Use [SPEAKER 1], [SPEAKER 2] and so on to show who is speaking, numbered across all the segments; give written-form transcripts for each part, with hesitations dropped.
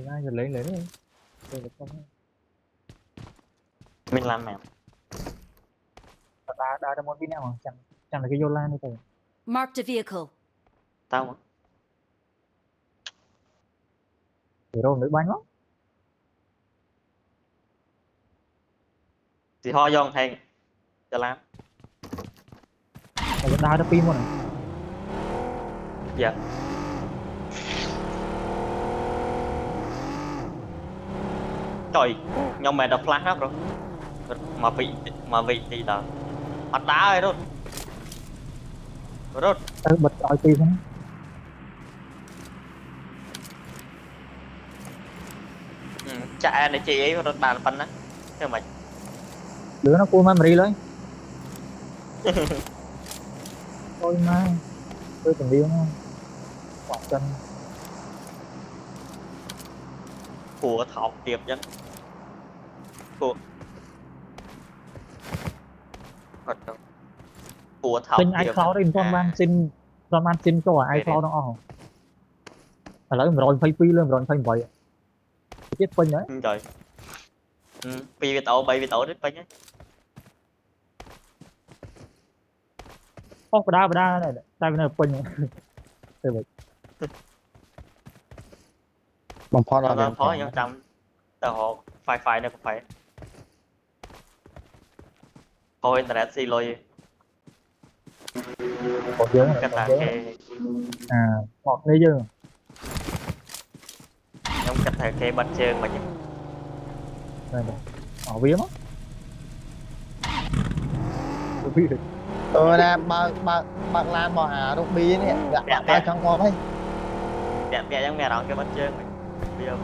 [SPEAKER 1] ra giờ lấy đi được không
[SPEAKER 2] mình làm mẹ
[SPEAKER 1] đa món video mà chẳng chẳng là cái Yola này thôi
[SPEAKER 3] Marked a vehicle.
[SPEAKER 2] tao mà
[SPEAKER 1] để rồi nữa bánh lắm
[SPEAKER 2] thì ho dòng thành cho làm
[SPEAKER 1] rồi đa nó pin luôn này
[SPEAKER 2] dạ trời nhưng mà đập flash rồi mà vị thì là bắt đá rồi rồi
[SPEAKER 1] bật coi pin không
[SPEAKER 2] chạy này chị ấy rồi bàn phân á theo mày
[SPEAKER 1] đứa nó cua memory lấy thôi mà tôi tình yêu nó quả chân
[SPEAKER 2] của thọc tiệp chân của thọc
[SPEAKER 1] xin iCloud đi con man xin cho iCloud nó lấy rồi phải pi lên rồi phải vậy chết pin đấy
[SPEAKER 2] trời pi bay việt tổ đấy pin nhé
[SPEAKER 1] có đa này tay bên này pin thế vậy
[SPEAKER 4] bằng phó
[SPEAKER 2] là
[SPEAKER 4] là
[SPEAKER 2] phó nhau trăm tờ họ phải này cũng phải thôi internet xì lôi
[SPEAKER 1] còn dưới
[SPEAKER 2] cái ta kê
[SPEAKER 1] ngọt đấy chứ
[SPEAKER 2] nhóm cách thể kê bật chơi mà
[SPEAKER 1] này ở vía mất
[SPEAKER 4] nè bạc lan bỏ hà đục bi nè dạ ta trong ngon ấy
[SPEAKER 2] đẹp giống nghe đó cái bật chơi mình bây giờ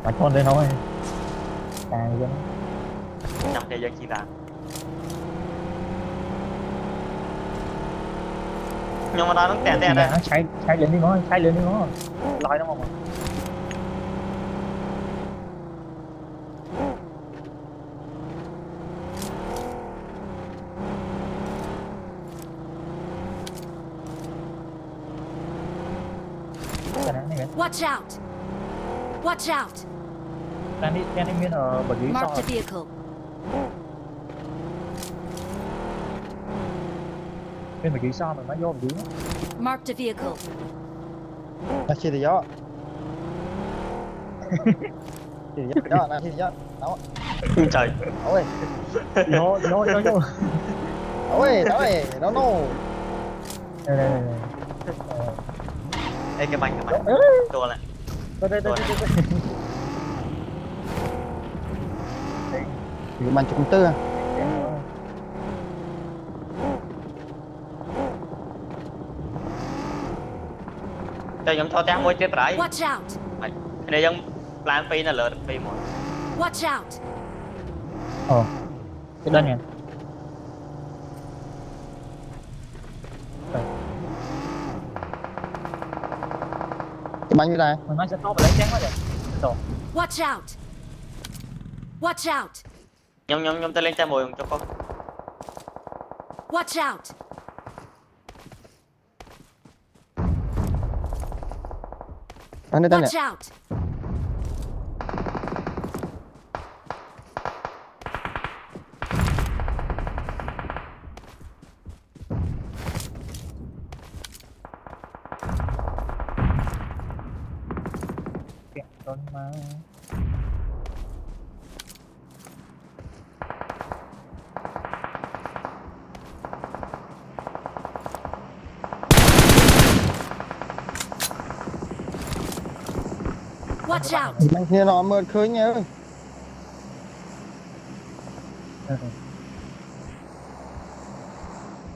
[SPEAKER 1] mà con đây nói càng dân
[SPEAKER 2] trong thế giới chi là nhưng mà đó nó tè đây
[SPEAKER 1] nó cháy lên đi nó lòi nó mà
[SPEAKER 3] Watch out! Watch out!
[SPEAKER 1] Cái này ở bờ dưới
[SPEAKER 3] Marked a vehicle.
[SPEAKER 1] bên bờ dưới sao mà nó vô bờ dưới
[SPEAKER 3] Marked a vehicle.
[SPEAKER 4] là chi thì gió chi thì gió là chi thì gió đó
[SPEAKER 2] trời
[SPEAKER 4] ôi
[SPEAKER 1] vô
[SPEAKER 4] ôi nó
[SPEAKER 1] đây
[SPEAKER 2] ê cái bánh tua lại
[SPEAKER 1] đây
[SPEAKER 4] thì mình chúng tư
[SPEAKER 2] cho nhóm thao tác môi chết rải
[SPEAKER 3] Watch out!
[SPEAKER 2] này dân plan phi là lợn phi một
[SPEAKER 3] Watch out!
[SPEAKER 1] cái đơn này
[SPEAKER 4] cái bánh như này
[SPEAKER 1] mình nói sẽ tốt lấy chén quá vậy
[SPEAKER 3] Watch out! Watch out!
[SPEAKER 2] nhóm ta lên tay mồi cho con
[SPEAKER 3] Watch out!
[SPEAKER 4] anh đây này
[SPEAKER 3] Watch out!
[SPEAKER 1] con mà
[SPEAKER 3] Watch out!
[SPEAKER 4] bánh kia nó mượt khơi nhớ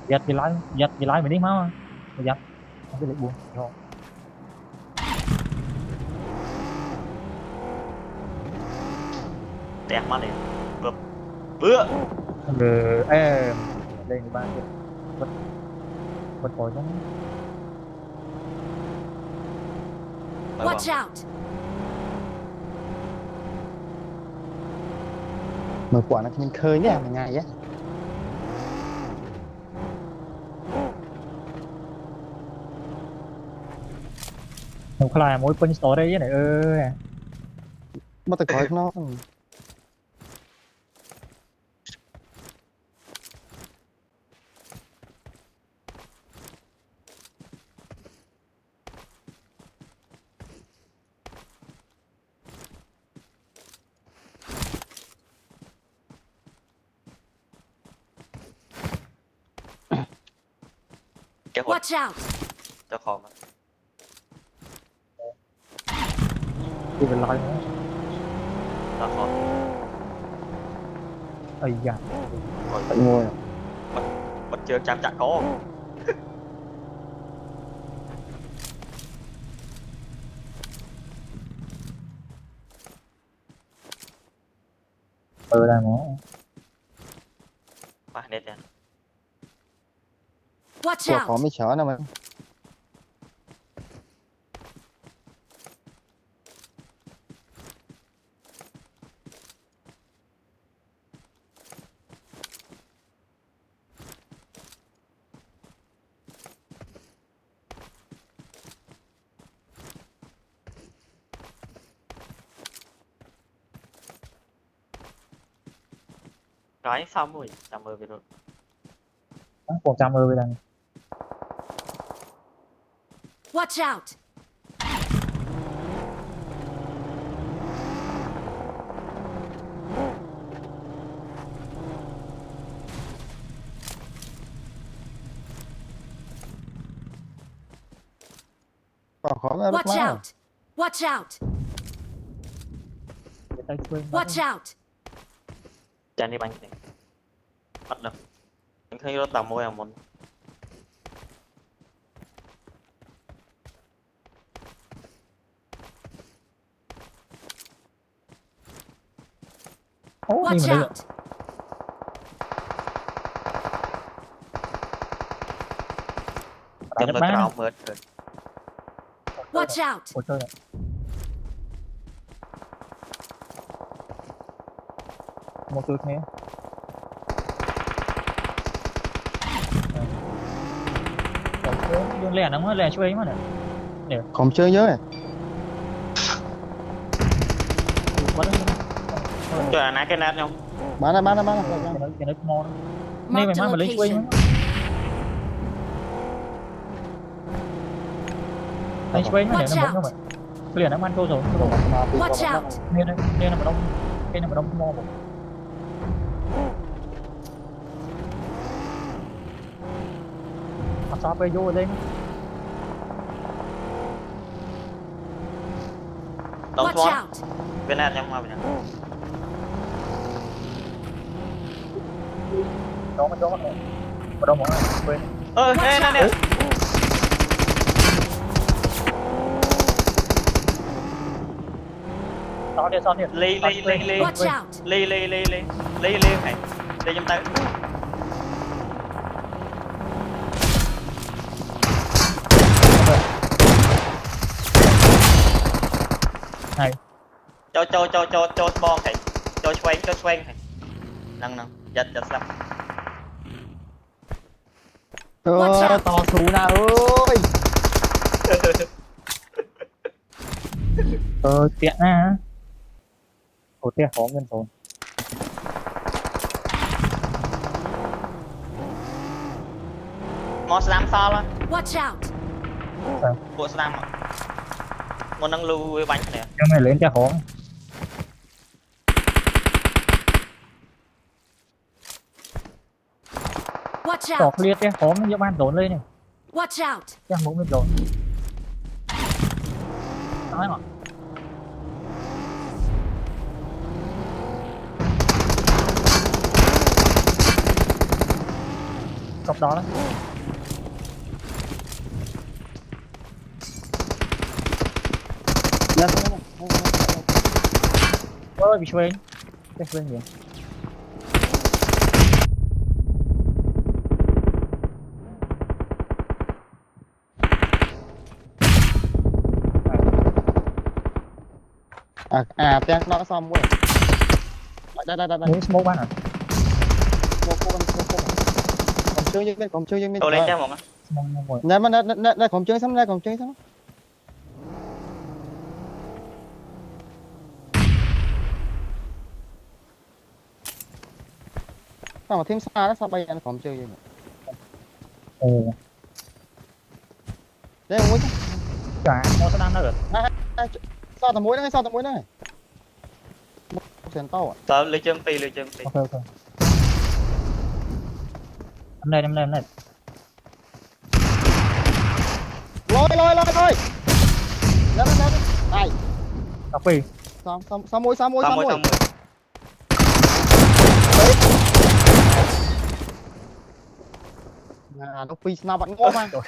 [SPEAKER 1] giật gì lái mình đi máu giật không biết được buồn rồi
[SPEAKER 2] đẹp mắt này bữa
[SPEAKER 1] lên thì ba bật còi không
[SPEAKER 3] Watch out!
[SPEAKER 4] mở quả nó mình khơi nhé mà ngày á
[SPEAKER 1] một là mỗi pin store đây với này
[SPEAKER 4] mất tài khoản nó
[SPEAKER 2] cái hột
[SPEAKER 3] Watch out!
[SPEAKER 2] cho khó mà
[SPEAKER 1] đi về lại nữa
[SPEAKER 2] cho khó
[SPEAKER 1] ây da
[SPEAKER 2] rồi
[SPEAKER 4] phải ngồi
[SPEAKER 2] mất chưa chạm chạm có
[SPEAKER 1] đang ngó
[SPEAKER 2] phải nét đen
[SPEAKER 3] Watch
[SPEAKER 4] của khó
[SPEAKER 3] out!
[SPEAKER 4] mới chở nào mà
[SPEAKER 2] cái xong rồi chạm mơ về rồi
[SPEAKER 1] còn trăm ơi đang
[SPEAKER 3] Watch out!
[SPEAKER 4] còn khó mới bắt
[SPEAKER 3] Watch
[SPEAKER 4] má
[SPEAKER 3] out! Watch out!
[SPEAKER 1] cái tay quên
[SPEAKER 3] Watch out!
[SPEAKER 2] chạm đi bánh này bắt được mình thấy nó tầm môi à một
[SPEAKER 1] ố đi
[SPEAKER 3] Watch
[SPEAKER 1] mà
[SPEAKER 3] out!
[SPEAKER 1] đây
[SPEAKER 2] chạm mơ
[SPEAKER 1] bán
[SPEAKER 2] trào mượt rồi
[SPEAKER 3] Watch out!
[SPEAKER 1] ôi trời một từ nghe dương lẻ nó lẻ chui mà nè
[SPEAKER 4] không chơi nhớ này
[SPEAKER 1] quá đó
[SPEAKER 2] cho là nãy cái nét không
[SPEAKER 4] bán
[SPEAKER 1] cái nó mò nên mày
[SPEAKER 3] Marked a
[SPEAKER 1] mang mà lấy chui
[SPEAKER 3] location.
[SPEAKER 1] lấy chui mà để
[SPEAKER 3] Watch
[SPEAKER 1] nó muốn đâu
[SPEAKER 3] out.
[SPEAKER 1] mày liền nó ăn thô rồi
[SPEAKER 3] Watch out!
[SPEAKER 1] nên là mà đông cái này mà đông mò một mà sao bây vô đây
[SPEAKER 2] đóng
[SPEAKER 3] Watch
[SPEAKER 2] thoát
[SPEAKER 3] out!
[SPEAKER 2] bên nét trong mà nhỉ
[SPEAKER 1] đó mà đông mà quên
[SPEAKER 2] ơ nè nè nè
[SPEAKER 1] sao đi
[SPEAKER 2] ly
[SPEAKER 3] Watch out!
[SPEAKER 2] ly phải đi trong tay
[SPEAKER 1] này
[SPEAKER 2] cho spawn phải cho xoay phải năng giật sắp
[SPEAKER 3] Watch out.
[SPEAKER 4] to xù nào ơi
[SPEAKER 1] tiện á ổ tiện khó nguyên rồi
[SPEAKER 2] mò slam sao á
[SPEAKER 3] Watch out!
[SPEAKER 2] bộ slam à một năng lưu với bánh này
[SPEAKER 1] nhưng mày lên tiện khó
[SPEAKER 3] Watch
[SPEAKER 1] tỏ
[SPEAKER 3] out!
[SPEAKER 1] clear tiện khó nó ban tốn lên này
[SPEAKER 3] Watch out!
[SPEAKER 1] tiện muốn nguyên rồi nói mà cọc đó đấy ôi bị quên cái quên gì
[SPEAKER 4] tiếng nó xong rồi đây
[SPEAKER 1] muốn smoke bán à
[SPEAKER 4] còn chơi như bên
[SPEAKER 2] tôi lấy cho một á
[SPEAKER 1] smoke rồi
[SPEAKER 4] nè mà nè còn chơi xong sao mà thêm xa đó sao bay anh còn chơi vậy
[SPEAKER 1] Ồ,
[SPEAKER 4] đấy muối
[SPEAKER 1] chả nó sẽ đang đó rồi.
[SPEAKER 4] sao tầm muối đấy sao tầm muối đấy sen to à
[SPEAKER 2] tớ lấy châm pi lấy châm pi
[SPEAKER 1] Ok ok. Em đây em đây.
[SPEAKER 4] lôi lên này
[SPEAKER 1] Cà phê.
[SPEAKER 4] sao muối
[SPEAKER 2] xong rồi
[SPEAKER 4] nó phi nào vẫn ngon mà
[SPEAKER 1] Rồi.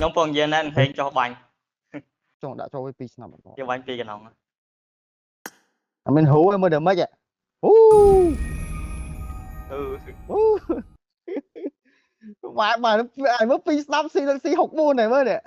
[SPEAKER 2] nhóm phong dân nên hẹn cho bánh
[SPEAKER 4] chồng đã cho cái phi nào vẫn ngon
[SPEAKER 2] cho bánh pi cái nòng
[SPEAKER 4] mình hú em mới được mấy vậy
[SPEAKER 2] ừ
[SPEAKER 4] mà nó ai mới phi snap si học môn này mới nè